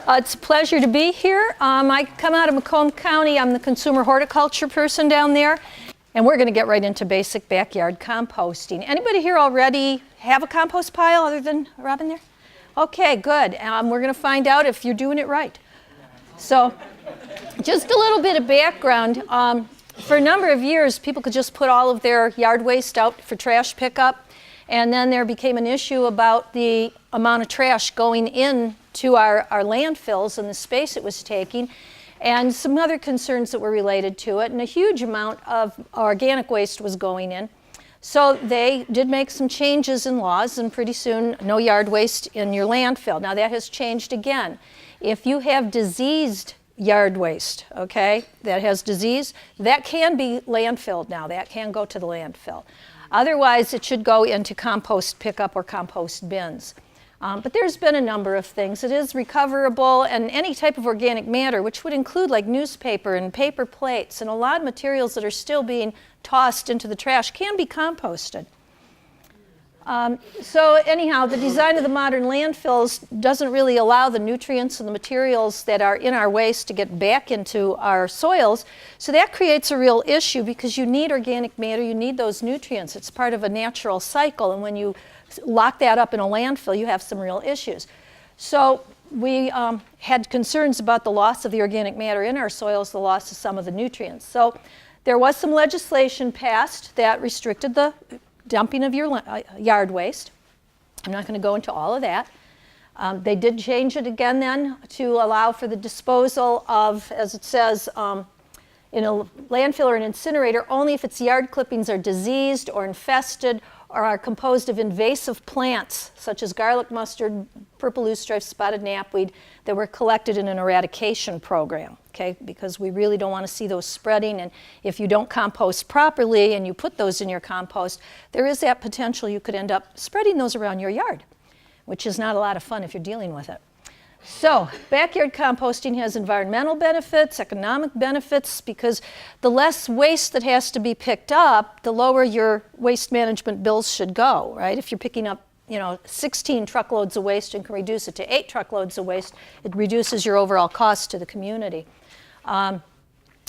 It's a pleasure to be here. I come out of Macomb County. I'm the consumer horticulture person down there. And we're going to get right into basic backyard composting. Anybody here already have a compost pile other than Robin there? Okay, good. We're going to find out if you're doing it right. So just a little bit of background. For a number of years, people could just put all of their yard waste out for trash pickup. And then there became an issue about the amount of trash going into our landfills and the space it was taking, and some other concerns that were related to it. And a huge amount of organic waste was going in. So they did make some changes in laws, and pretty soon, no yard waste in your landfill. Now that has changed again. If you have diseased yard waste, okay, that has disease, that can be landfilled now. That can go to the landfill. Otherwise, it should go into compost pickup or compost bins. But there's been a number of things. It is recoverable, and any type of organic matter, which would include like newspaper and paper plates and a lot of materials that are still being tossed into the trash, can be composted. So anyhow, the design of the modern landfills doesn't really allow the nutrients and the materials that are in our waste to get back into our soils. So that creates a real issue because you need organic matter, you need those nutrients. It's part of a natural cycle, and when you lock that up in a landfill, you have some real issues. So we had concerns about the loss of the organic matter in our soils, the loss of some of the nutrients. So there was some legislation passed that restricted the dumping of your yard waste. I'm not going to go into all of that. They did change it again then to allow for the disposal of, as it says, in a landfill or an incinerator, only if its yard clippings are diseased or infested or are composed of invasive plants, such as garlic mustard, purple loosestrife, spotted knapweed, that were collected in an eradication program, okay? Because we really don't want to see those spreading, and if you don't compost properly and you put those in your compost, there is that potential you could end up spreading those around your yard, which is not a lot of fun if you're dealing with it. So, backyard composting has environmental benefits, economic benefits, because the less waste that has to be picked up, the lower your waste management bills should go, right? If you're picking up, 16 truckloads of waste and can reduce it to 8 truckloads of waste, it reduces your overall cost to the community. And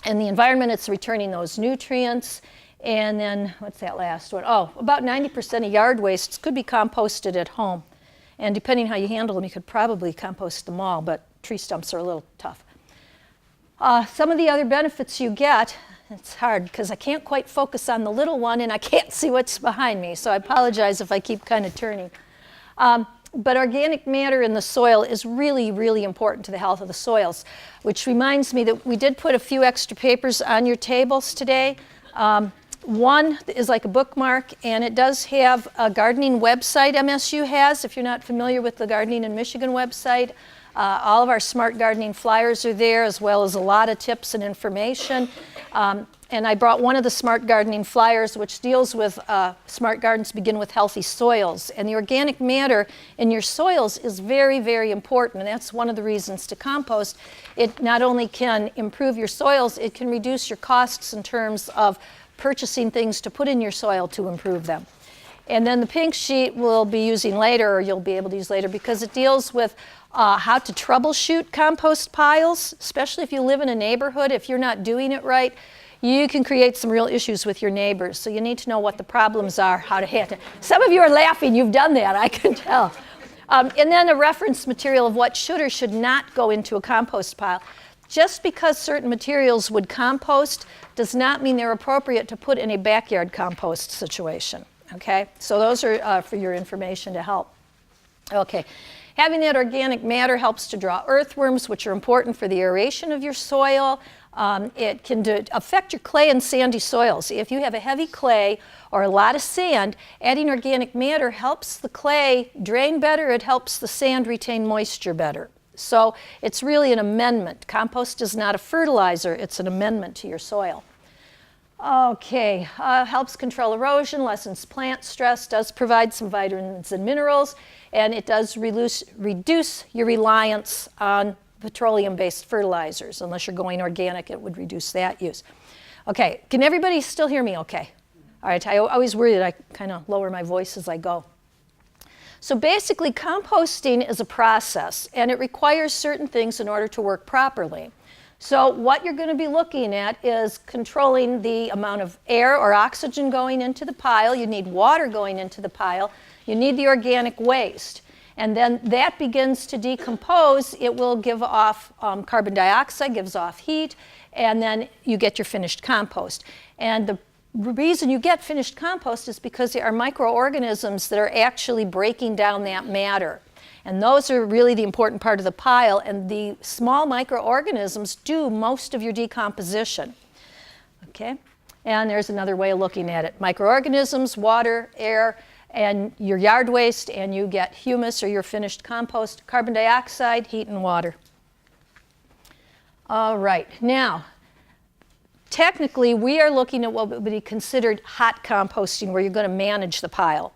the environment, it's returning those nutrients. And then, what's that last one? Oh, about 90% of yard wastes could be composted at home. And depending how you handle them, you could probably compost them all, but tree stumps are a little tough. Some of the other benefits you get, it's hard because I can't quite focus on the little one and I can't see what's behind me, so I apologize if I keep kind of turning. But organic matter in the soil is really, really important to the health of the soils, which reminds me that we did put a few extra papers on your tables today. One is like a bookmark, and it does have a gardening website MSU has. If you're not familiar with the Gardening in Michigan website, all of our smart gardening flyers are there, as well as a lot of tips and information. And I brought one of the smart gardening flyers, which deals with smart gardens begin with healthy soils. And the organic matter in your soils is very, very important, and that's one of the reasons to compost. It not only can improve your soils, it can reduce your costs in terms of purchasing things to put in your soil to improve them. And then the pink sheet we'll be using later, or you'll be able to use later, because it deals with how to troubleshoot compost piles, especially if you live in a neighborhood. If you're not doing it right, you can create some real issues with your neighbors. So you need to know what the problems are, how to handle it. Some of you are laughing, you've done that, I can tell. And then a reference material of what should or should not go into a compost pile. Just because certain materials would compost does not mean they're appropriate to put in a backyard compost situation, okay? So those are for your information to help. Okay, having that organic matter helps to draw earthworms, which are important for the aeration of your soil. It can affect your clay and sandy soils. If you have a heavy clay or a lot of sand, adding organic matter helps the clay drain better, it helps the sand retain moisture better. So it's really an amendment. Compost is not a fertilizer, it's an amendment to your soil. Okay, helps control erosion, lessens plant stress, does provide some vitamins and minerals, and it does reduce your reliance on petroleum-based fertilizers. Unless you're going organic, it would reduce that use. Okay, can everybody still hear me okay? All right, I always worry that I kind of lower my voice as I go. So basically, composting is a process, and it requires certain things in order to work properly. So what you're going to be looking at is controlling the amount of air or oxygen going into the pile. You need water going into the pile. You need the organic waste. And then that begins to decompose. It will give off carbon dioxide, gives off heat, and then you get your finished compost. And the reason you get finished compost is because there are microorganisms that are actually breaking down that matter. And those are really the important part of the pile, and the small microorganisms do most of your decomposition. Okay? And there's another way of looking at it. Microorganisms, water, air, and your yard waste, and you get humus or your finished compost, carbon dioxide, heat, and water. All right, now, technically, we are looking at what would be considered hot composting, where you're going to manage the pile.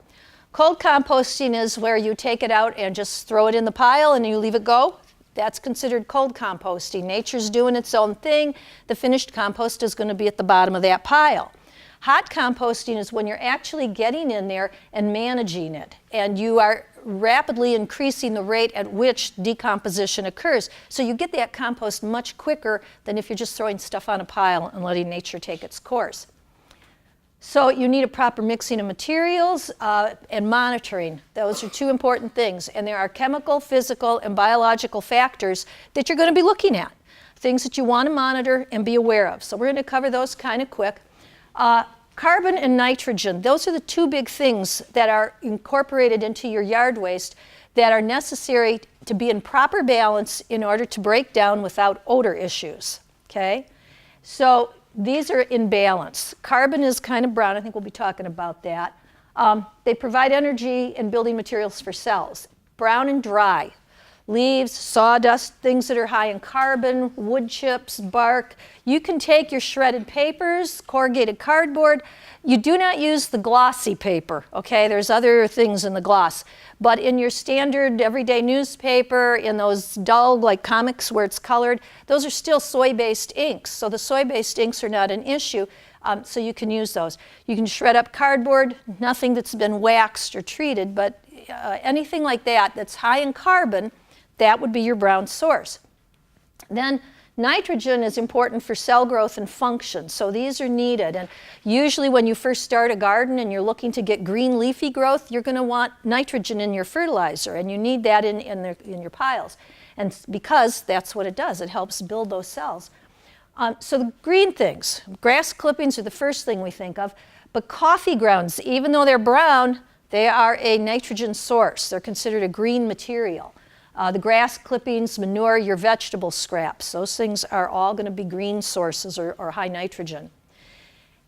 Cold composting is where you take it out and just throw it in the pile and you leave it go. That's considered cold composting. Nature's doing its own thing. The finished compost is going to be at the bottom of that pile. Hot composting is when you're actually getting in there and managing it, and you are rapidly increasing the rate at which decomposition occurs. So you get that compost much quicker than if you're just throwing stuff on a pile and letting nature take its course. So you need a proper mixing of materials and monitoring. Those are two important things. And there are chemical, physical, and biological factors that you're going to be looking at, things that you want to monitor and be aware of. So we're going to cover those kind of quick. Carbon and nitrogen, those are the two big things that are incorporated into your yard waste that are necessary to be in proper balance in order to break down without odor issues. Okay? So these are in balance. Carbon is kind of brown. I think we'll be talking about that. They provide energy and building materials for cells. Brown and dry. Leaves, sawdust, things that are high in carbon, wood chips, bark. You can take your shredded papers, corrugated cardboard. You do not use the glossy paper, okay? There's other things in the gloss. But in your standard everyday newspaper, in those dull, like comics where it's colored, those are still soy-based inks. So the soy-based inks are not an issue, so you can use those. You can shred up cardboard, nothing that's been waxed or treated, but anything like that that's high in carbon, that would be your brown source. Then nitrogen is important for cell growth and function, so these are needed. And usually when you first start a garden and you're looking to get green leafy growth, you're going to want nitrogen in your fertilizer, and you need that in your piles. And because that's what it does, it helps build those cells. So the green things, grass clippings are the first thing we think of, but coffee grounds, even though they're brown, they are a nitrogen source. They're considered a green material. The grass clippings, manure, your vegetable scraps, those things are all going to be green sources or high nitrogen.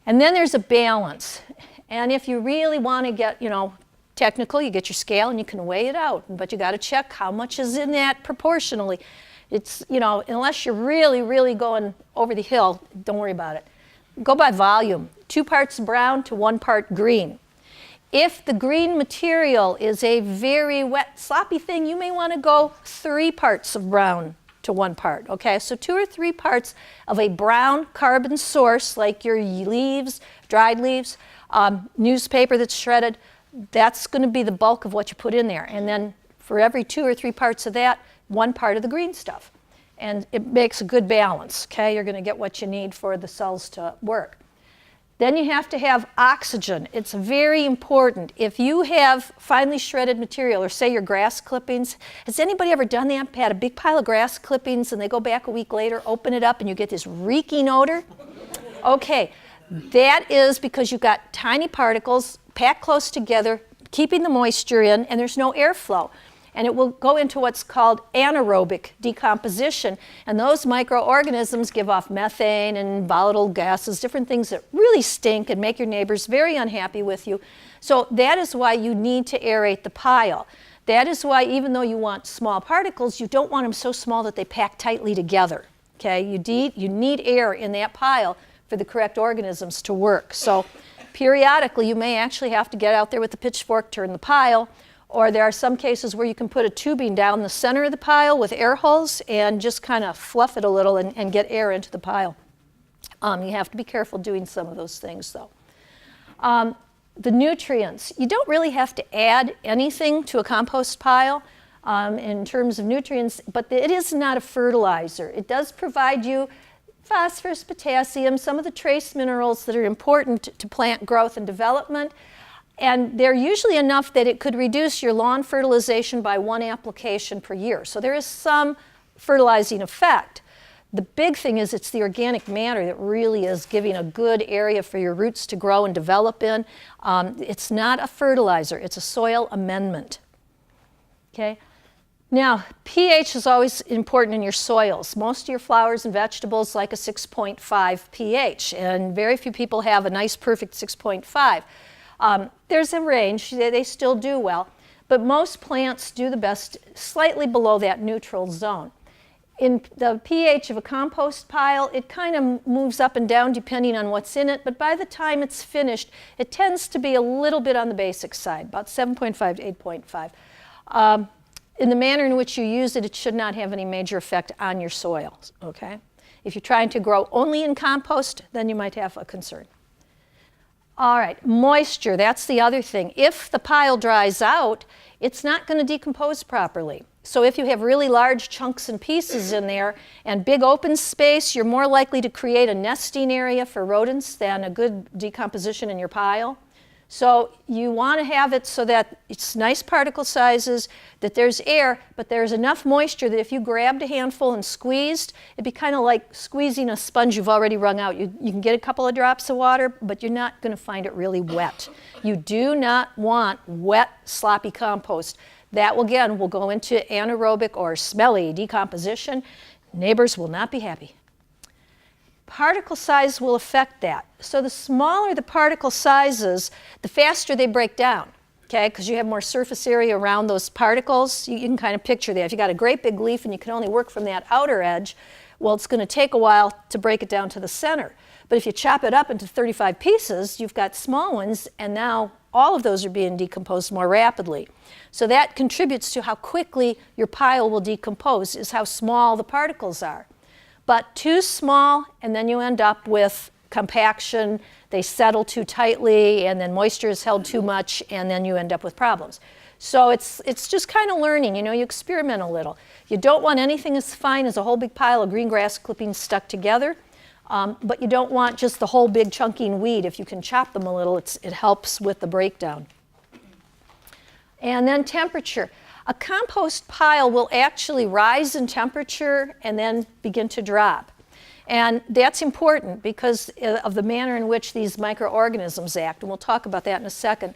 And then there's a balance. And if you really want to get, technical, you get your scale and you can weigh it out. But you got to check how much is in that proportionally. It's, unless you're really, really going over the hill, don't worry about it. Go by volume, 2 parts brown to 1 part green. If the green material is a very wet, sloppy thing, you may want to go 3 parts of brown to 1 part, okay? So 2 or 3 parts of a brown carbon source, like your leaves, dried leaves, newspaper that's shredded, that's going to be the bulk of what you put in there. And then for every 2 or 3 parts of that, 1 part of the green stuff. And it makes a good balance, okay? You're going to get what you need for the cells to work. Then you have to have oxygen. It's very important. If you have finely shredded material, or say your grass clippings, has anybody ever done that? Had a big pile of grass clippings and they go back a week later, open it up, and you get this reeking odor? Okay, that is because you've got tiny particles packed close together, keeping the moisture in, and there's no airflow. And it will go into what's called anaerobic decomposition. And those microorganisms give off methane and volatile gases, different things that really stink and make your neighbors very unhappy with you. So that is why you need to aerate the pile. That is why, even though you want small particles, you don't want them so small that they pack tightly together. Okay? You need air in that pile for the correct organisms to work. So periodically, you may actually have to get out there with the pitchfork, turn the pile. Or there are some cases where you can put a tubing down the center of the pile with air holes and just kind of fluff it a little and get air into the pile. You have to be careful doing some of those things, though. The nutrients. You don't really have to add anything to a compost pile in terms of nutrients, but it is not a fertilizer. It does provide you phosphorus, potassium, some of the trace minerals that are important to plant growth and development. And they're usually enough that it could reduce your lawn fertilization by 1 application per year. So there is some fertilizing effect. The big thing is it's the organic matter that really is giving a good area for your roots to grow and develop in. It's not a fertilizer, it's a soil amendment. Okay? Now, pH is always important in your soils. Most of your flowers and vegetables like a 6.5 pH, and very few people have a nice, perfect 6.5. There's a range, they still do well, but most plants do the best slightly below that neutral zone. In the pH of a compost pile, it kind of moves up and down depending on what's in it, but by the time it's finished, it tends to be a little bit on the basic side, about 7.5 to 8.5. In the manner in which you use it, it should not have any major effect on your soils, okay? If you're trying to grow only in compost, then you might have a concern. All right, moisture, that's the other thing. If the pile dries out, it's not going to decompose properly. So if you have really large chunks and pieces in there and big open space, you're more likely to create a nesting area for rodents than a good decomposition in your pile. So you want to have it so that it's nice particle sizes, that there's air, but there's enough moisture that if you grabbed a handful and squeezed, it'd be kind of like squeezing a sponge you've already wrung out. You can get a couple of drops of water, but you're not going to find it really wet. You do not want wet, sloppy compost. That, again, will go into anaerobic or smelly decomposition. Neighbors will not be happy. Particle size will affect that. So the smaller the particle sizes, the faster they break down, okay? Because you have more surface area around those particles. You can kind of picture that. If you got a great big leaf and you can only work from that outer edge, well, it's going to take a while to break it down to the center. But if you chop it up into 35 pieces, you've got small ones, and now all of those are being decomposed more rapidly. So that contributes to how quickly your pile will decompose, is how small the particles are. But too small, and then you end up with compaction, they settle too tightly, and then moisture is held too much, and then you end up with problems. So it's just kind of learning, you know, you experiment a little. You don't want anything as fine as a whole big pile of green grass clippings stuck together, but you don't want just the whole big chunking weed. If you can chop them a little, it helps with the breakdown. And then temperature. A compost pile will actually rise in temperature and then begin to drop. And that's important because of the manner in which these microorganisms act, and we'll talk about that in a second.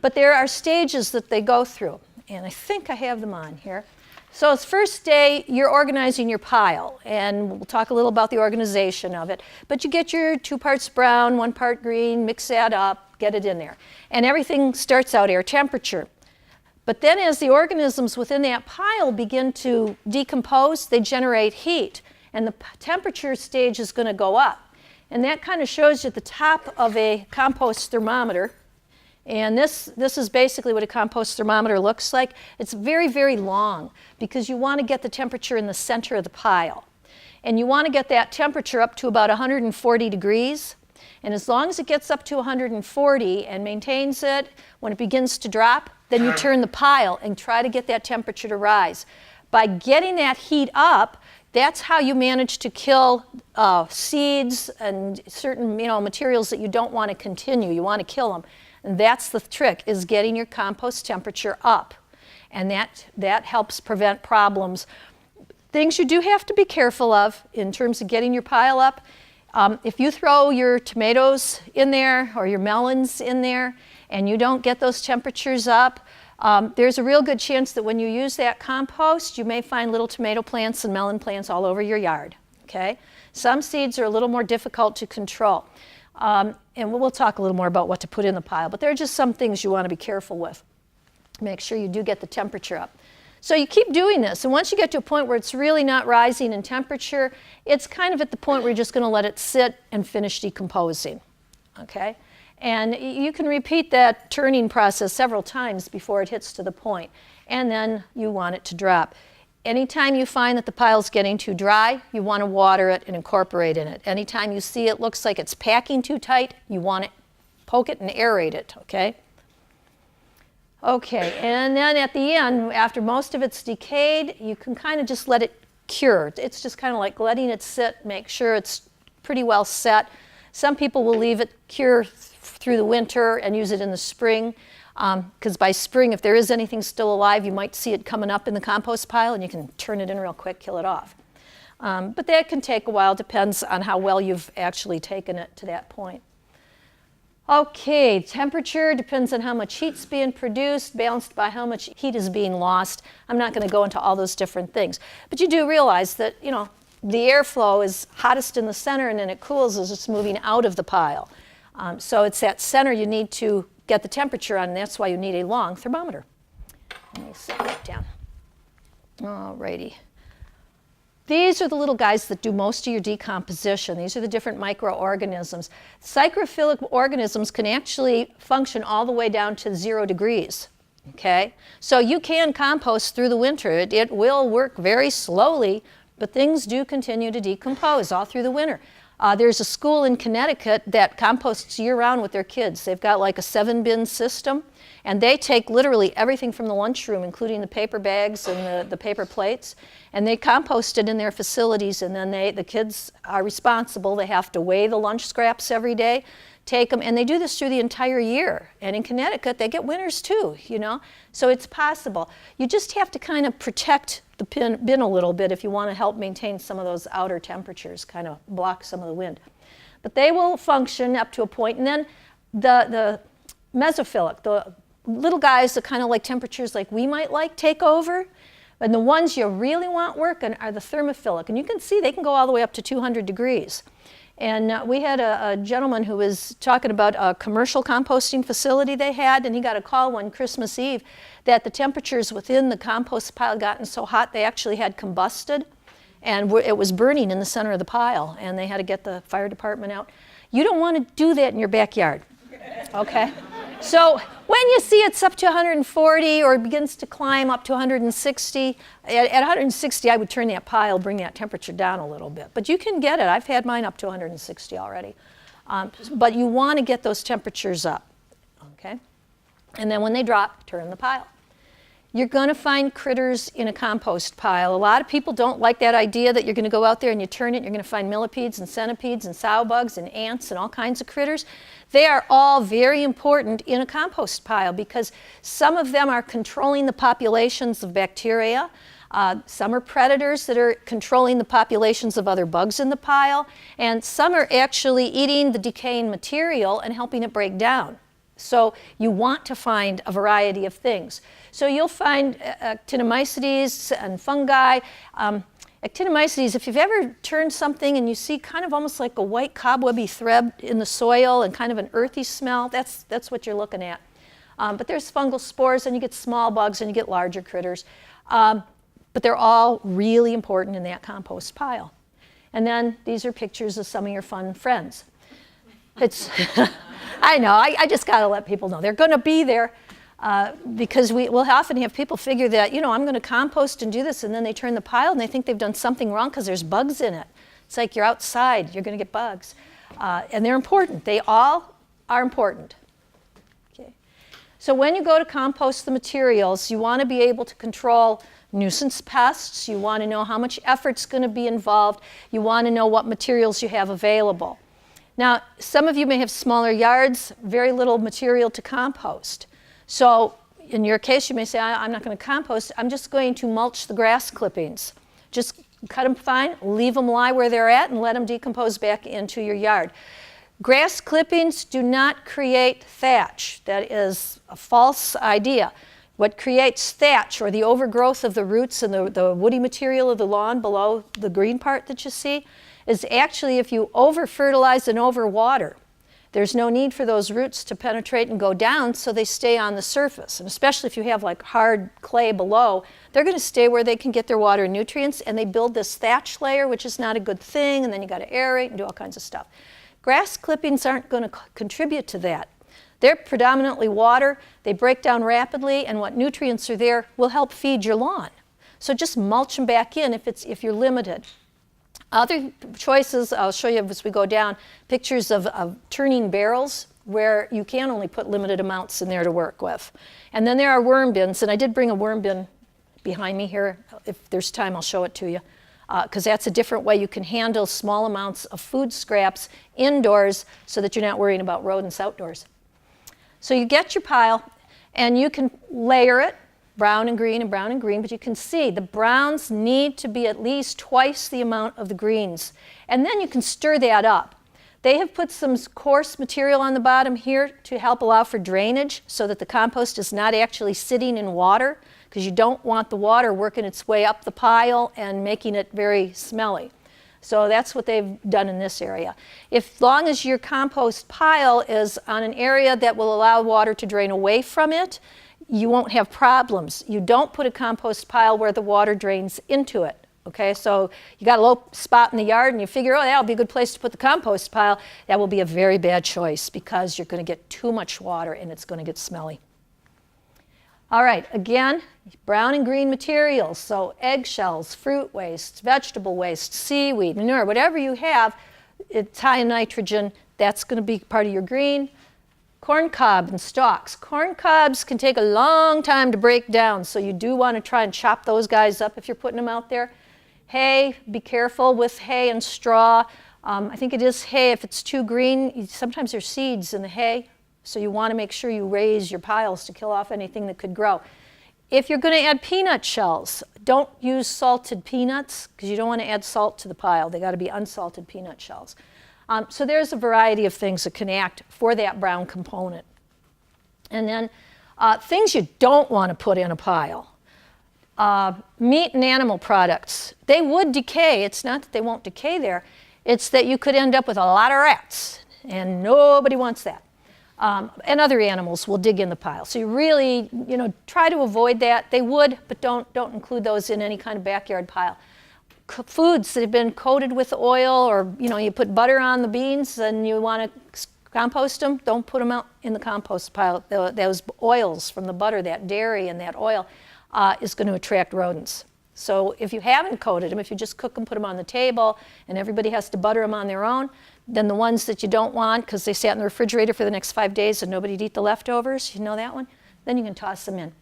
But there are stages that they go through, and I think I have them on here. So the first day, you're organizing your pile, and we'll talk a little about the organization of it. But you get your 2 parts brown, 1 part green, mix that up, get it in there. And everything starts out air temperature. But then as the organisms within that pile begin to decompose, they generate heat, and the temperature stage is going to go up. And that kind of shows you at the top of a compost thermometer. And this is basically what a compost thermometer looks like. It's very, very long because you want to get the temperature in the center of the pile. And you want to get that temperature up to about 140 degrees. And as long as it gets up to 140 and maintains it, when it begins to drop, then you turn the pile and try to get that temperature to rise. By getting that heat up, that's how you manage to kill seeds and certain materials that you don't want to continue. You want to kill them. And that's the trick, is getting your compost temperature up. And that helps prevent problems. Things you do have to be careful of in terms of getting your pile up. If you throw your tomatoes in there or your melons in there and you don't get those temperatures up, there's a real good chance that when you use that compost, you may find little tomato plants and melon plants all over your yard. Okay? Some seeds are a little more difficult to control. And we'll talk a little more about what to put in the pile, but there are just some things you want to be careful with. Make sure you do get the temperature up. So you keep doing this, and once you get to a point where it's really not rising in temperature, it's kind of at the point where you're just going to let it sit and finish decomposing. Okay? And you can repeat that turning process several times before it hits to the point, and then you want it to drop. Anytime you find that the pile's getting too dry, you want to water it and incorporate in it. Anytime you see it looks like it's packing too tight, you want to poke it and aerate it, okay? Okay, and then at the end, after most of it's decayed, you can kind of just let it cure. It's just kind of like letting it sit, make sure it's pretty well set. Some people will leave it cure through the winter and use it in the spring, because by spring, if there is anything still alive, you might see it coming up in the compost pile, and you can turn it in real quick, kill it off. But that can take a while, depends on how well you've actually taken it to that point. Okay, temperature depends on how much heat's being produced, balanced by how much heat is being lost. I'm not going to go into all those different things. But you do realize that, you know, the airflow is hottest in the center, and then it cools as it's moving out of the pile. So it's that center you need to get the temperature on, and that's why you need a long thermometer. Let me set that down. All righty. These are the little guys that do most of your decomposition. These are the different microorganisms. Psychrophilic organisms can actually function all the way down to 0 degrees. Okay? So you can compost through the winter. It will work very slowly, but things do continue to decompose all through the winter. There's a school in Connecticut that composts year-round with their kids. They've got like a 7-bin system, and they take literally everything from the lunchroom, including the paper bags and the paper plates, and they compost it in their facilities, and then the kids are responsible. They have to weigh the lunch scraps every day, take them, and they do this through the entire year. And in Connecticut, they get winters too, you know? So it's possible. You just have to kind of protect the bin a little bit if you want to help maintain some of those outer temperatures, kind of block some of the wind. But they will function up to a point. And then the mesophilic, the little guys that kind of like temperatures like we might like, take over. And the ones you really want working are the thermophilic. And you can see they can go all the way up to 200 degrees. And we had a gentleman who was talking about a commercial composting facility they had, and he got a call one Christmas Eve that the temperatures within the compost pile gotten so hot they actually had combusted, and it was burning in the center of the pile, and they had to get the fire department out. You don't want to do that in your backyard, okay? So when you see it's up to 140 or it begins to climb up to 160, at 160 I would turn that pile, bring that temperature down a little bit. But you can get it. I've had mine up to 160 already. But you want to get those temperatures up, okay? And then when they drop, turn the pile. You're going to find critters in a compost pile. A lot of people don't like that idea that you're going to go out there and you turn it, you're going to find millipedes and centipedes and sow bugs and ants and all kinds of critters. They are all very important in a compost pile because some of them are controlling the populations of bacteria. Some are predators that are controlling the populations of other bugs in the pile. And some are actually eating the decaying material and helping it break down. So you want to find a variety of things. So you'll find actinomycetes and fungi. Actinomycetes, if you've ever turned something and you see kind of almost like a white cobwebby thread in the soil and kind of an earthy smell, that's what you're looking at. But there's fungal spores, and you get small bugs and you get larger critters. But they're all really important in that compost pile. And then these are pictures of some of your fun friends. It's I know, I just got to let people know. They're going to be there because we'll often have people figure that, you know, I'm going to compost and do this, and then they turn the pile and they think they've done something wrong because there's bugs in it. It's like you're outside, you're going to get bugs. And they're important. They all are important. Okay. So when you go to compost the materials, you want to be able to control nuisance pests. You want to know how much effort's going to be involved. You want to know what materials you have available. Now, some of you may have smaller yards, very little material to compost. So in your case, you may say, I'm not going to compost. I'm just going to mulch the grass clippings. Just cut them fine, leave them lie where they're at, and let them decompose back into your yard. Grass clippings do not create thatch. That is a false idea. What creates thatch, or the overgrowth of the roots and the woody material of the lawn below the green part that you see, is actually if you over-fertilize and over-water. There's no need for those roots to penetrate and go down, so they stay on the surface. And especially if you have like hard clay below, they're going to stay where they can get their water and nutrients, and they build this thatch layer, which is not a good thing, and then you got to aerate and do all kinds of stuff. Grass clippings aren't going to contribute to that. They're predominantly water, they break down rapidly, and what nutrients are there will help feed your lawn. So just mulch them back in if you're limited. Other choices, I'll show you as we go down, pictures of turning barrels. where you can only put limited amounts in there to work with. And then there are worm bins, and I did bring a worm bin behind me here. If there's time, I'll show it to you, because that's a different way you can handle small amounts of food scraps indoors so that you're not worrying about rodents outdoors. So you get your pile, and you can layer it, brown and green and brown and green, but you can see the browns need to be at least twice the amount of the greens. And then you can stir that up. They have put some coarse material on the bottom here to help allow for drainage so that the compost is not actually sitting in water, because you don't want the water working its way up the pile and making it very smelly. So that's what they've done in this area. As long as your compost pile is on an area that will allow water to drain away from it, you won't have problems. You don't put a compost pile where the water drains into it. Okay, so you got a low spot in the yard and you figure, oh, that'll be a good place to put the compost pile. That will be a very bad choice because you're going to get too much water and it's going to get smelly. All right, again, brown and green materials, so eggshells, fruit waste, vegetable waste, seaweed, manure, whatever you have, it's high in nitrogen, that's going to be part of your green. Corn cob and stalks. Corn cobs can take a long time to break down, so you do want to try and chop those guys up if you're putting them out there. Hay, be careful with hay and straw. I think it is hay. If it's too green, sometimes there's seeds in the hay, so you want to make sure you raise your piles to kill off anything that could grow. If you're going to add peanut shells, don't use salted peanuts because you don't want to add salt to the pile. They got to be unsalted peanut shells. So there's a variety of things that can act for that brown component. And then things you don't want to put in a pile. Meat and animal products. They would decay. It's not that they won't decay there. It's that you could end up with a lot of rats, and nobody wants that. And other animals will dig in the pile. So you really, try to avoid that. They would, but don't include those in any kind of backyard pile. Foods that have been coated with oil, or you put butter on the beans and you want to compost them, don't put them out in the compost pile. Those oils from the butter, that dairy and that oil, is going to attract rodents. So if you haven't coated them, if you just cook them, put them on the table, and everybody has to butter them on their own, then the ones that you don't want because they sat in the refrigerator for the next 5 days and nobody'd eat the leftovers, you know that one? Then you can toss them in.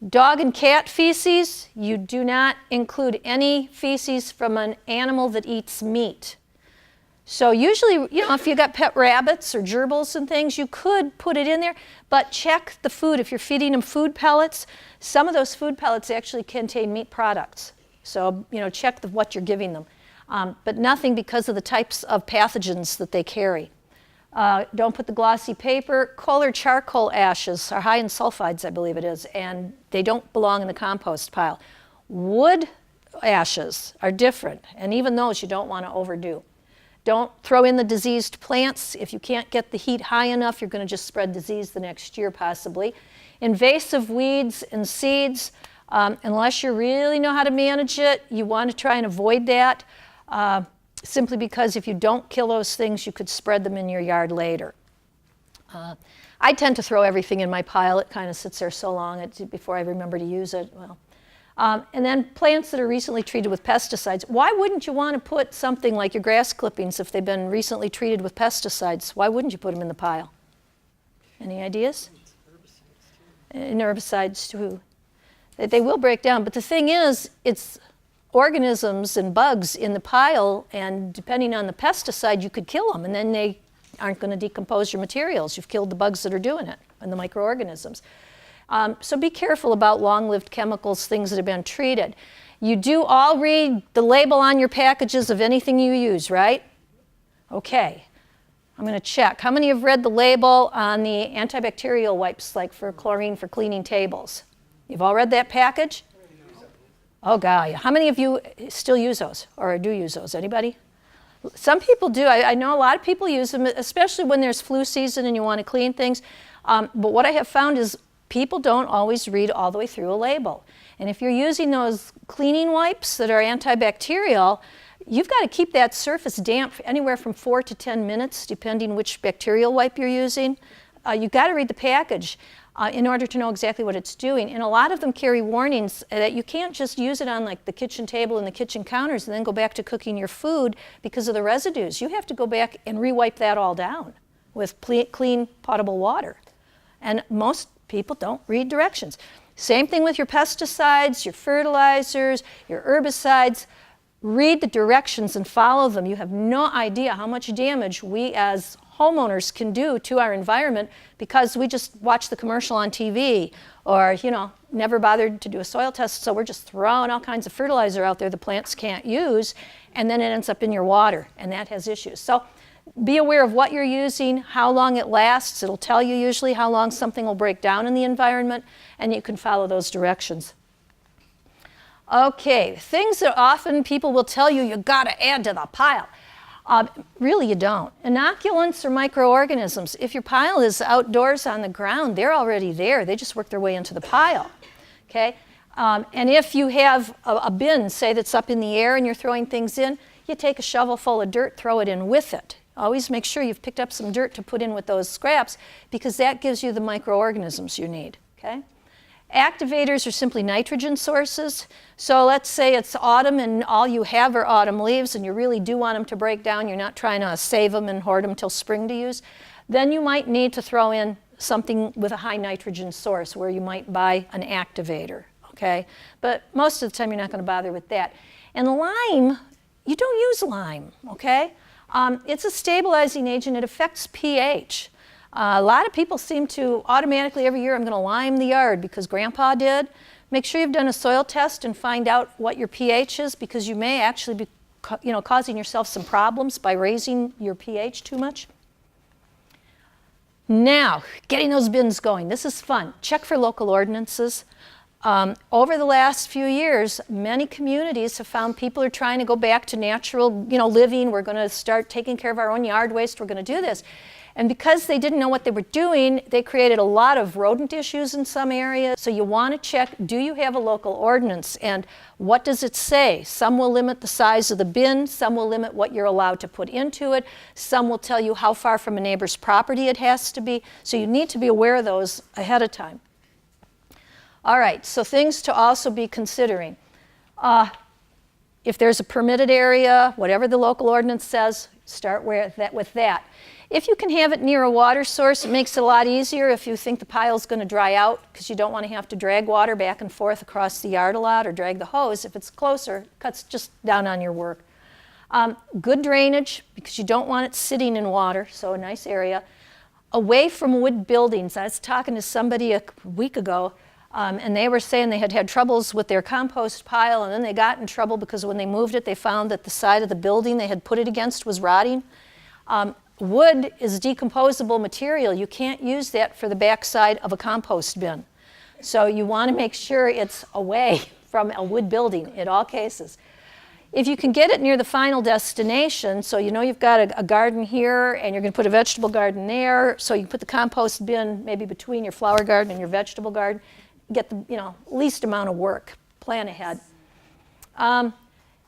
Dog and cat feces, you do not include any feces from an animal that eats meat. So usually, if you got pet rabbits or gerbils and things, you could put it in there, but check the food. If you're feeding them food pellets, some of those food pellets actually contain meat products. So, check what you're giving them. But nothing because of the types of pathogens that they carry. Don't put the glossy paper. Coal or charcoal ashes are high in sulfides, I believe it is, and they don't belong in the compost pile. Wood ashes are different, and even those you don't want to overdo. Don't throw in the diseased plants. If you can't get the heat high enough, you're going to just spread disease the next year possibly. Invasive weeds and seeds, unless you really know how to manage it, you want to try and avoid that. Simply because if you don't kill those things, you could spread them in your yard later. I tend to throw everything in my pile. It kind of sits there so long before I remember to use it. And then plants that are recently treated with pesticides. Why wouldn't you want to put something like your grass clippings if they've been recently treated with pesticides? Why wouldn't you put them in the pile? Any ideas? And herbicides too. They will break down, but the thing is, it's organisms and bugs in the pile, and depending on the pesticide, you could kill them, and then they aren't going to decompose your materials. You've killed the bugs that are doing it, and the microorganisms. So be careful about long-lived chemicals, things that have been treated. You do all read the label on your packages of anything you use, right? Okay, I'm going to check. How many have read the label on the antibacterial wipes, like for chlorine for cleaning tables? You've all read that package? Oh, God. How many of you still use those or do use those? Anybody? Some people do. I know a lot of people use them, especially when there's flu season and you want to clean things. But what I have found is people don't always read all the way through a label. And if you're using those cleaning wipes that are antibacterial, you've got to keep that surface damp anywhere from 4 to 10 minutes, depending which bacterial wipe you're using. You've got to read the package in order to know exactly what it's doing. And a lot of them carry warnings that you can't just use it on like the kitchen table and the kitchen counters and then go back to cooking your food because of the residues. You have to go back and re-wipe that all down. with clean, potable water. And most people don't read directions. Same thing with your pesticides, your fertilizers, your herbicides. Read the directions and follow them. You have no idea how much damage we as homeowners can do to our environment because we just watch the commercial on TV or, never bothered to do a soil test, so we're just throwing all kinds of fertilizer out there the plants can't use, and then it ends up in your water, and that has issues. So be aware of what you're using, how long it lasts. It'll tell you usually how long something will break down in the environment, and you can follow those directions. Okay, things that often people will tell you you got to add to the pile. Really you don't. Inoculants or microorganisms, if your pile is outdoors on the ground, they're already there. They just work their way into the pile. Okay? And if you have a bin, say, that's up in the air and you're throwing things in, you take a shovel full of dirt, throw it in with it. Always make sure you've picked up some dirt to put in with those scraps because that gives you the microorganisms you need. Okay? Activators are simply nitrogen sources. So let's say it's autumn and all you have are autumn leaves and you really do want them to break down. You're not trying to save them and hoard them till spring to use. Then you might need to throw in something with a high nitrogen source where you might buy an activator. Okay? But most of the time you're not going to bother with that. And lime, you don't use lime. Okay? It's a stabilizing agent. It affects pH. A lot of people seem to automatically every year, I'm going to lime the yard because Grandpa did. Make sure you've done a soil test and find out what your pH is because you may actually be causing yourself some problems by raising your pH too much. Now, getting those bins going. This is fun. Check for local ordinances. Over the last few years, many communities have found people are trying to go back to natural living. We're going to start taking care of our own yard waste. We're going to do this. And because they didn't know what they were doing, they created a lot of rodent issues in some areas. So you want to check, do you have a local ordinance? And what does it say? Some will limit the size of the bin. Some will limit what you're allowed to put into it. Some will tell you how far from a neighbor's property it has to be. So you need to be aware of those ahead of time. All right, so things to also be considering. If there's a permitted area, whatever the local ordinance says, start with that. If you can have it near a water source, it makes it a lot easier if you think the pile's going to dry out because you don't want to have to drag water back and forth across the yard a lot or drag the hose. If it's closer, it cuts just down on your work. Good drainage because you don't want it sitting in water, so a nice area. Away from wood buildings. I was talking to somebody a week ago and they were saying they had troubles with their compost pile and then they got in trouble because when they moved it, they found that the side of the building they had put it against was rotting. Wood is decomposable material. You can't use that for the backside of a compost bin. So you want to make sure it's away from a wood building in all cases. If you can get it near the final destination, so you've got a garden here and you're going to put a vegetable garden there, so you can put the compost bin maybe between your flower garden and your vegetable garden, get the least amount of work. Plan ahead.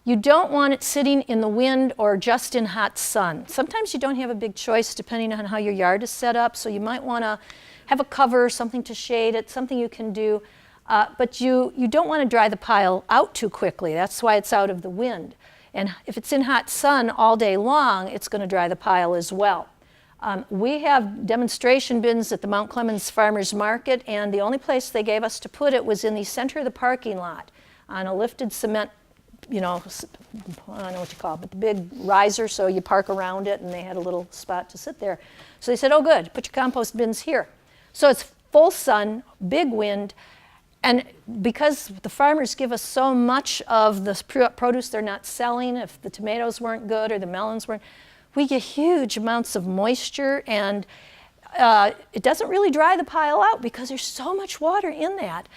You don't want it sitting in the wind or just in hot sun. Sometimes you don't have a big choice depending on how your yard is set up, so you might want to have a cover, something to shade it, something you can do. But you don't want to dry the pile out too quickly. That's why it's out of the wind. And if it's in hot sun all day long, it's going to dry the pile as well. We have demonstration bins at the Mount Clemens Farmers Market, and the only place they gave us to put it was in the center of the parking lot on a lifted cement, I don't know what you call it, but the big riser, so you park around it, and they had a little spot to sit there. So they said, oh good, put your compost bins here. So it's full sun, big wind, and because the farmers give us so much of the produce they're not selling, if the tomatoes weren't good or the melons weren't, we get huge amounts of moisture, and it doesn't really dry the pile out because there's so much water in that.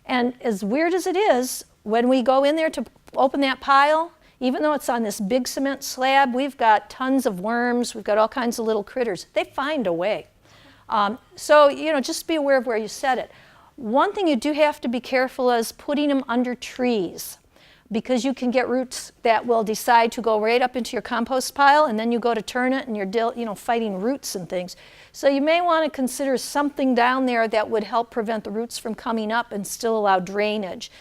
And as weird as it is, when we go in there to open that pile, even though it's on this big cement slab, we've got tons of worms, we've got all kinds of little critters. They find a way. So just be aware of where you set it. One thing you do have to be careful is putting them under trees, because you can get roots that will decide to go right up into your compost pile, and then you go to turn it and you're fighting roots and things. So you may want to consider something down there that would help prevent the roots from coming up and still allow drainage.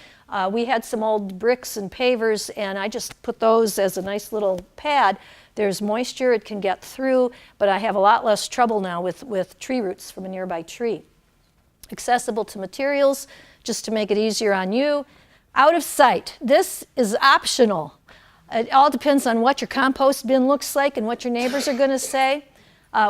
We had some old bricks and pavers, and I just put those as a nice little pad. There's moisture, it can get through, but I have a lot less trouble now with tree roots from a nearby tree. Accessible to materials, just to make it easier on you. Out of sight. This is optional. It all depends on what your compost bin looks like and what your neighbors are going to say.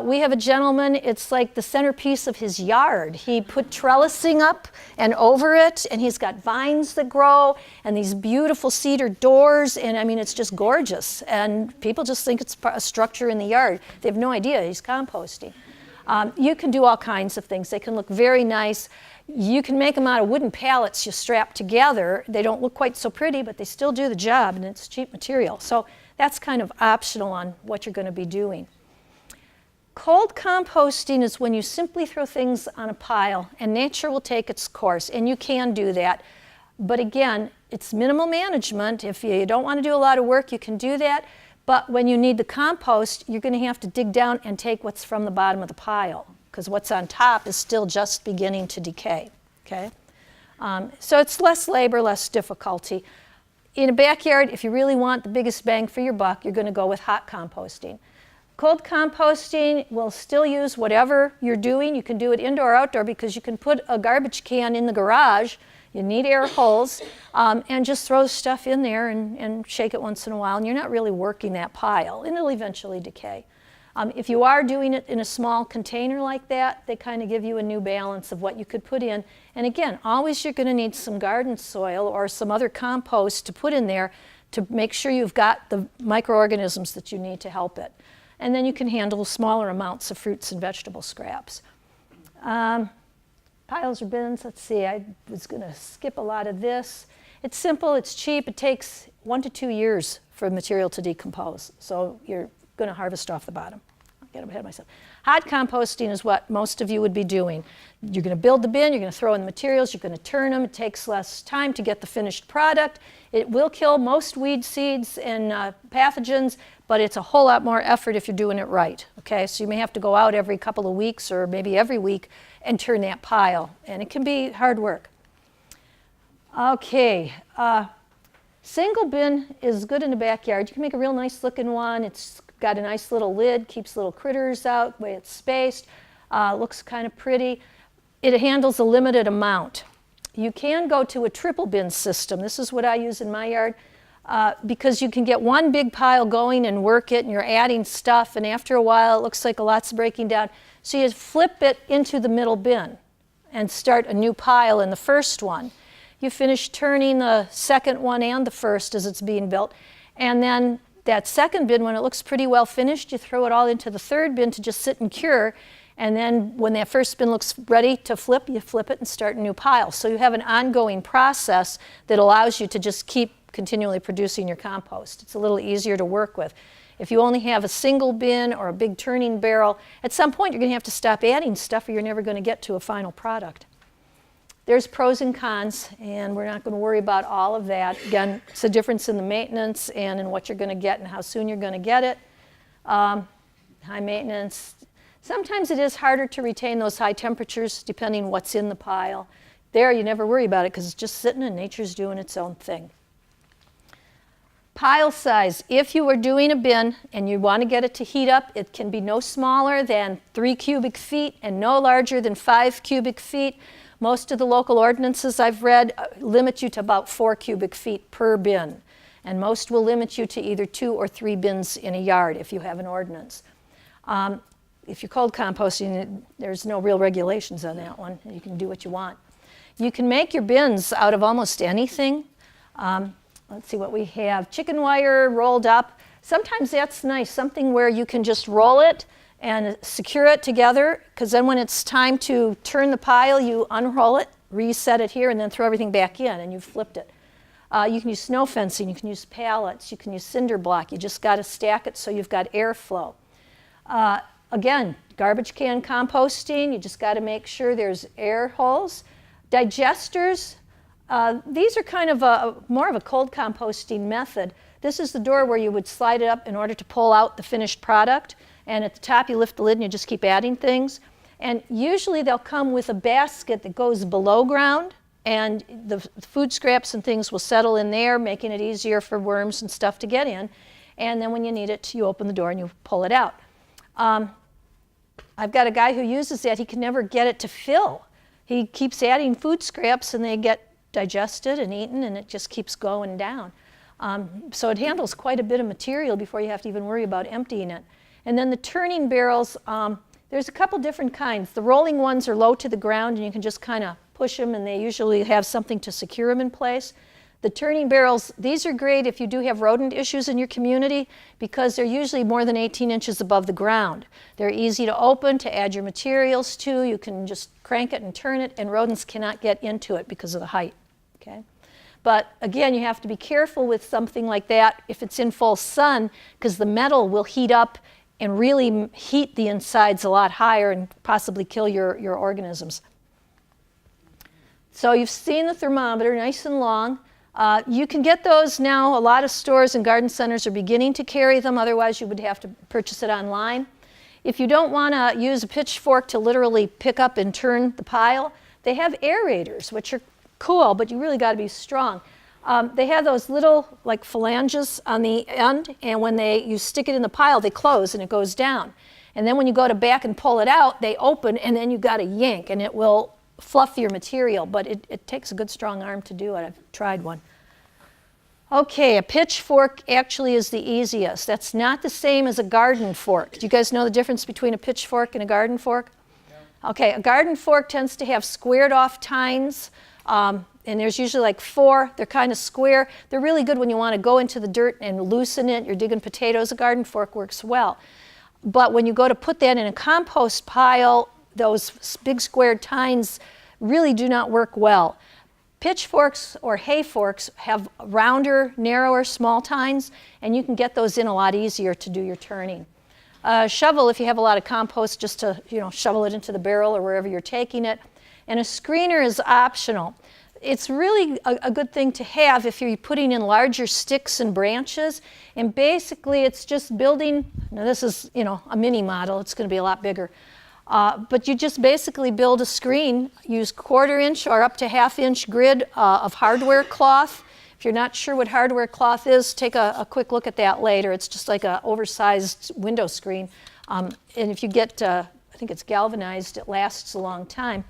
We have a gentleman, it's like the centerpiece of his yard. He put trellising up and over it, and he's got vines that grow and these beautiful cedar doors, and I mean, it's just gorgeous. And people just think it's a structure in the yard. They have no idea he's composting. You can do all kinds of things. They can look very nice. You can make them out of wooden pallets you strap together. They don't look quite so pretty, but they still do the job, and it's cheap material. So that's kind of optional on what you're going to be doing. Cold composting is when you simply throw things on a pile, and nature will take its course, and you can do that. But again, it's minimal management. If you don't want to do a lot of work, you can do that. But when you need the compost, you're going to have to dig down and take what's from the bottom of the pile, because what's on top is still just beginning to decay, okay? So it's less labor, less difficulty. In a backyard, if you really want the biggest bang for your buck, you're going to go with hot composting. Cold composting will still use whatever you're doing. You can do it indoor or outdoor, because you can put a garbage can in the garage. You need air holes, and just throw stuff in there and shake it once in a while, and you're not really working that pile, and it'll eventually decay. If you are doing it in a small container like that, they kind of give you a new balance of what you could put in. And again, always you're going to need some garden soil or some other compost to put in there to make sure you've got the microorganisms that you need to help it. And then you can handle smaller amounts of fruits and vegetable scraps. Piles or bins, let's see, I was going to skip a lot of this. It's simple, it's cheap, it takes 1 to 2 years for material to decompose. So you're going to harvest off the bottom. I'll get ahead of myself. Hot composting is what most of you would be doing. You're going to build the bin, you're going to throw in the materials, you're going to turn them. It takes less time to get the finished product. It will kill most weed seeds and pathogens, but it's a whole lot more effort if you're doing it right. Okay, so you may have to go out every couple of weeks or maybe every week and turn that pile, and it can be hard work. Okay, single bin is good in the backyard. You can make a real nice looking one. It's got a nice little lid, keeps little critters out, the way it's spaced, looks kind of pretty. It handles a limited amount. You can go to a triple bin system. This is what I use in my yard, because you can get one big pile going and work it, and you're adding stuff, and after a while it looks like a lot's breaking down. So you flip it into the middle bin and start a new pile in the first one. You finish turning the second one and the first as it's being built, and then that second bin, when it looks pretty well finished, you throw it all into the third bin to just sit and cure, and then when that first bin looks ready to flip, you flip it and start a new pile. So you have an ongoing process that allows you to just keep continually producing your compost. It's a little easier to work with. If you only have a single bin or a big turning barrel, at some point you're going to have to stop adding stuff or you're never going to get to a final product. There's pros and cons, and we're not going to worry about all of that. Again, it's a difference in the maintenance and in what you're going to get and how soon you're going to get it. High maintenance. Sometimes it is harder to retain those high temperatures depending what's in the pile. There, you never worry about it because it's just sitting and nature's doing its own thing. Pile size. If you are doing a bin and you want to get it to heat up, it can be no smaller than 3 cubic feet and no larger than 5 cubic feet. Most of the local ordinances I've read limit you to about 4 cubic feet per bin. And most will limit you to either 2 or 3 bins in a yard if you have an ordinance. If you're cold composting, there's no real regulations on that one. You can do what you want. You can make your bins out of almost anything. Let's see what we have. Chicken wire rolled up. Sometimes that's nice, something where you can just roll it and secure it together, because then when it's time to turn the pile, you unroll it, reset it here, and then throw everything back in, and you've flipped it. You can use snow fencing, you can use pallets, you can use cinder block. You just got to stack it so you've got airflow. Again, garbage can composting, you just got to make sure there's air holes. Digesters, these are kind of more of a cold composting method. This is the door where you would slide it up in order to pull out the finished product. And at the top you lift the lid and you just keep adding things. And usually they'll come with a basket that goes below ground, and the food scraps and things will settle in there, making it easier for worms and stuff to get in. And then when you need it, you open the door and you pull it out. I've got a guy who uses that. He can never get it to fill. He keeps adding food scraps and they get digested and eaten, and it just keeps going down. So it handles quite a bit of material before you have to even worry about emptying it. And then the turning barrels, there's a couple different kinds. The rolling ones are low to the ground and you can just kind of push them, and they usually have something to secure them in place. The turning barrels, these are great if you do have rodent issues in your community because they're usually more than 18 inches above the ground. They're easy to open, to add your materials to. You can just crank it and turn it, and rodents cannot get into it because of the height. Okay? But again, you have to be careful with something like that if it's in full sun, because the metal will heat up and really heat the insides a lot higher and possibly kill your organisms. So you've seen the thermometer, nice and long. You can get those now. A lot of stores and garden centers are beginning to carry them. Otherwise, you would have to purchase it online. If you don't want to use a pitchfork to literally pick up and turn the pile, they have aerators, which are cool, but you really got to be strong. They have those little like phalanges on the end, and when you stick it in the pile, they close and it goes down. And then when you go to back and pull it out, they open, and then you got to yank, and it will fluff your material, but it takes a good strong arm to do it. I've tried one. Okay, a pitchfork actually is the easiest. That's not the same as a garden fork. Do you guys know the difference between a pitchfork and a garden fork? No. Okay, a garden fork tends to have squared off tines, and there's usually like 4. They're kind of square. They're really good when you want to go into the dirt and loosen it. You're digging potatoes. A garden fork works well. But when you go to put that in a compost pile, those big squared tines really do not work well. Pitchforks or hay forks have rounder, narrower, small tines, and you can get those in a lot easier to do your turning. Shovel, if you have a lot of compost, just to shovel it into the barrel or wherever you're taking it. And a screener is optional. It's really a good thing to have if you're putting in larger sticks and branches. And basically, it's just building. Now, this is a mini model. It's going to be a lot bigger. But you just basically build a screen, use 1/4 inch or up to 1/2 inch grid of hardware cloth. If you're not sure what hardware cloth is, take a quick look at that later. It's just like an oversized window screen. And if you get, I think it's galvanized, it lasts a long time.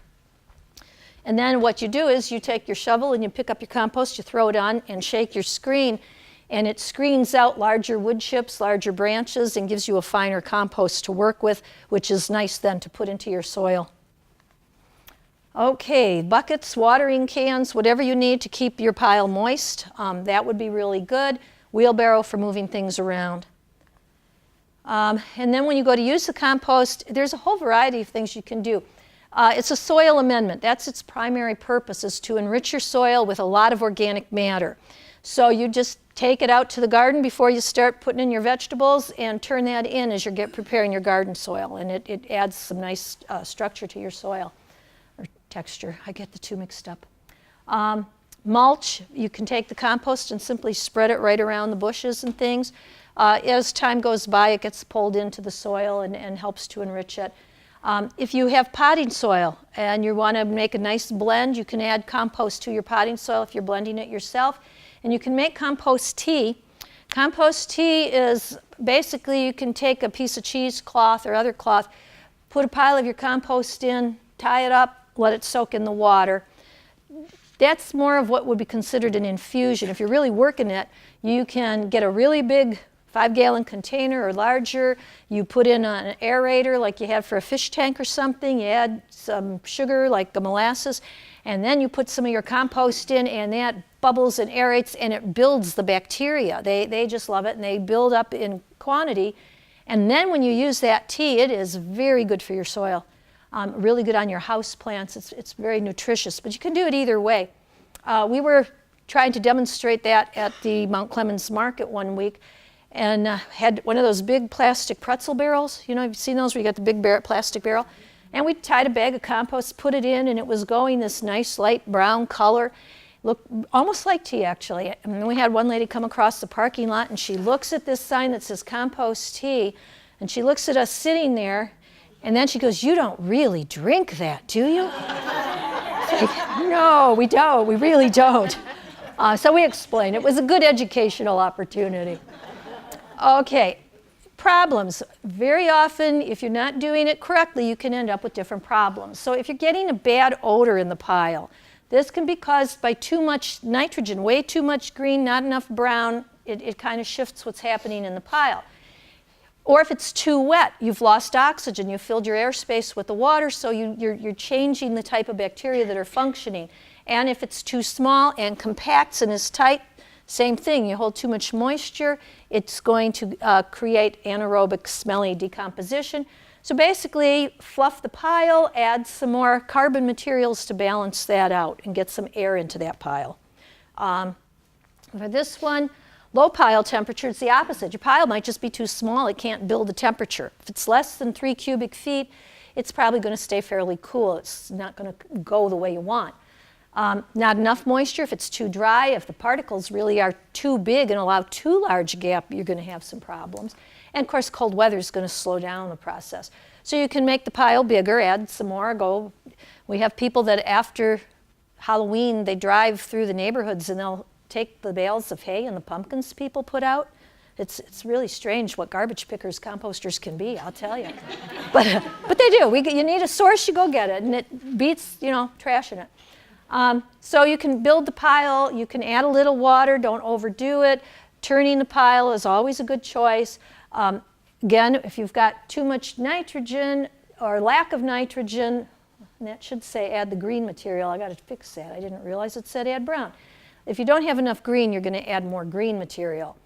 And then what you do is you take your shovel and you pick up your compost, you throw it on and shake your screen, and it screens out larger wood chips, larger branches, and gives you a finer compost to work with, which is nice then to put into your soil. Okay, buckets, watering cans, whatever you need to keep your pile moist, that would be really good. Wheelbarrow for moving things around. And then when you go to use the compost, there's a whole variety of things you can do. It's a soil amendment. That's its primary purpose, is to enrich your soil with a lot of organic matter. So you just take it out to the garden before you start putting in your vegetables and turn that in as you're preparing your garden soil. And it adds some nice structure to your soil, or texture. I get the two mixed up. Mulch, you can take the compost and simply spread it right around the bushes and things. As time goes by, it gets pulled into the soil and helps to enrich it. If you have potting soil and you want to make a nice blend, you can add compost to your potting soil if you're blending it yourself. And you can make compost tea. Compost tea is basically, you can take a piece of cheesecloth or other cloth, put a pile of your compost in, tie it up, let it soak in the water. That's more of what would be considered an infusion. If you're really working it, you can get a really big 5-gallon container or larger. You put in an aerator like you have for a fish tank or something. You add some sugar like the molasses, and then you put some of your compost in, and that bubbles and aerates, and it builds the bacteria. They just love it, and they build up in quantity. And then when you use that tea, it is very good for your soil. Really good on your house plants. It's very nutritious, but you can do it either way. We were trying to demonstrate that at the Mount Clemens Market one week, and had one of those big plastic pretzel barrels. Have you seen those where you got the big plastic barrel? And we tied a bag of compost, put it in, and it was going this nice light brown color. Looked almost like tea, actually. And then we had one lady come across the parking lot, and she looks at this sign that says compost tea, and she looks at us sitting there, and then she goes, "You don't really drink that, do you?" I No, we don't. We really don't. So we explain. It was a good educational opportunity. Okay, problems. Very often, if you're not doing it correctly, you can end up with different problems. So if you're getting a bad odor in the pile, this can be caused by too much nitrogen, way too much green, not enough brown. It kind of shifts what's happening in the pile. Or if it's too wet, you've lost oxygen, you've filled your airspace with the water, so you're changing the type of bacteria that are functioning. And if it's too small and compacts and is tight, same thing. You hold too much moisture, it's going to create anaerobic, smelly decomposition. So basically, fluff the pile, add some more carbon materials to balance that out and get some air into that pile. For this one, low pile temperature is the opposite. Your pile might just be too small. It can't build the temperature. If it's less than 3 cubic feet, it's probably going to stay fairly cool. It's not going to go the way you want. Not enough moisture. If it's too dry, if the particles really are too big and allow too large a gap, you're going to have some problems. And of course, cold weather is going to slow down the process. So you can make the pile bigger, add some more. We have people that after Halloween, they drive through the neighborhoods and they'll take the bales of hay and the pumpkins people put out. It's really strange what garbage pickers, composters can be, I'll tell you. But they do. You need a source, you go get it, and it beats, trashing it. So you can build the pile, you can add a little water, don't overdo it. Turning the pile is always a good choice. Again, if you've got too much nitrogen or lack of nitrogen, and that should say add the green material. I got to fix that. I didn't realize it said add brown. If you don't have enough green, you're going to add more green material.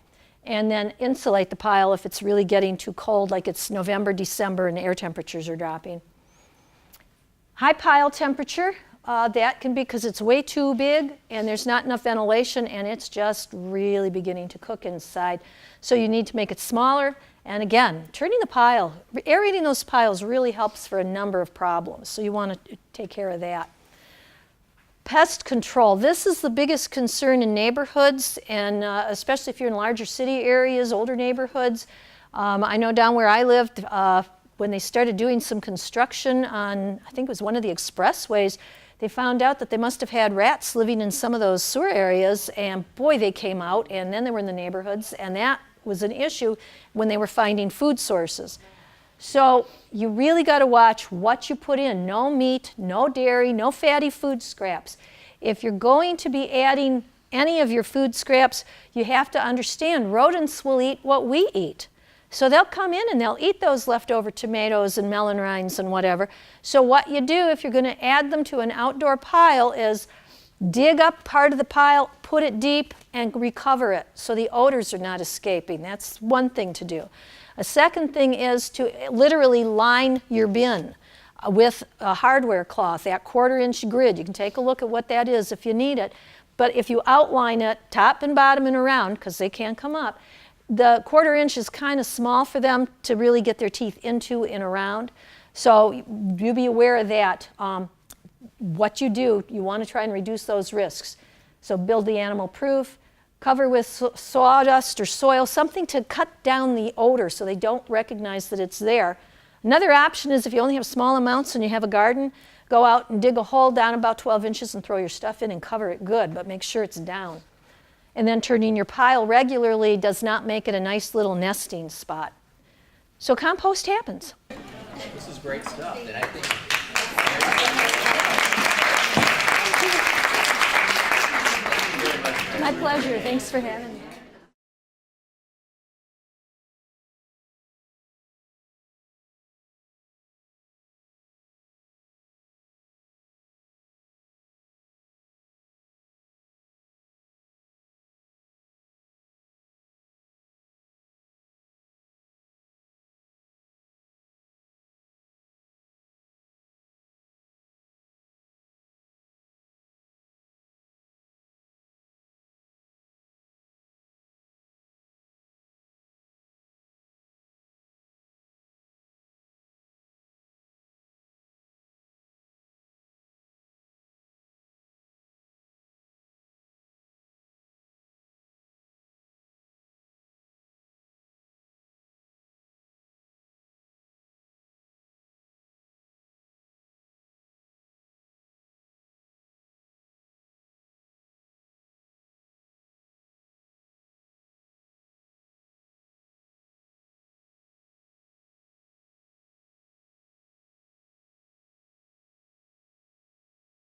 And then insulate the pile if it's really getting too cold, like it's November, December, and the air temperatures are dropping. High pile temperature, that can be because it's way too big and there's not enough ventilation and it's just really beginning to cook inside. So you need to make it smaller. And again, turning the pile, aerating those piles really helps for a number of problems. So you want to take care of that. Pest control. This is the biggest concern in neighborhoods, and especially if you're in larger city areas, older neighborhoods. I know down where I lived, when they started doing some construction on, I think it was one of the expressways, they found out that they must have had rats living in some of those sewer areas, and boy, they came out, and then they were in the neighborhoods, and that was an issue when they were finding food sources. So you really got to watch what you put in. No meat, no dairy, no fatty food scraps. If you're going to be adding any of your food scraps, you have to understand rodents will eat what we eat. So they'll come in and they'll eat those leftover tomatoes and melon rinds and whatever. So what you do if you're going to add them to an outdoor pile is dig up part of the pile, put it deep, and recover it so the odors are not escaping. That's one thing to do. A second thing is to literally line your bin with a hardware cloth, that 1/4-inch grid. You can take a look at what that is if you need it. But if you outline it top and bottom and around, because they can't come up, the 1/4-inch is kind of small for them to really get their teeth into and around. So you be aware of that. What you do, you want to try and reduce those risks. So build the animal proof. Cover with sawdust or soil, something to cut down the odor so they don't recognize that it's there. Another option is if you only have small amounts and you have a garden, go out and dig a hole down about 12 inches and throw your stuff in and cover it good, but make sure it's down. And then turning your pile regularly does not make it a nice little nesting spot. So compost happens. This is great stuff, and I think My pleasure. Thanks for having me.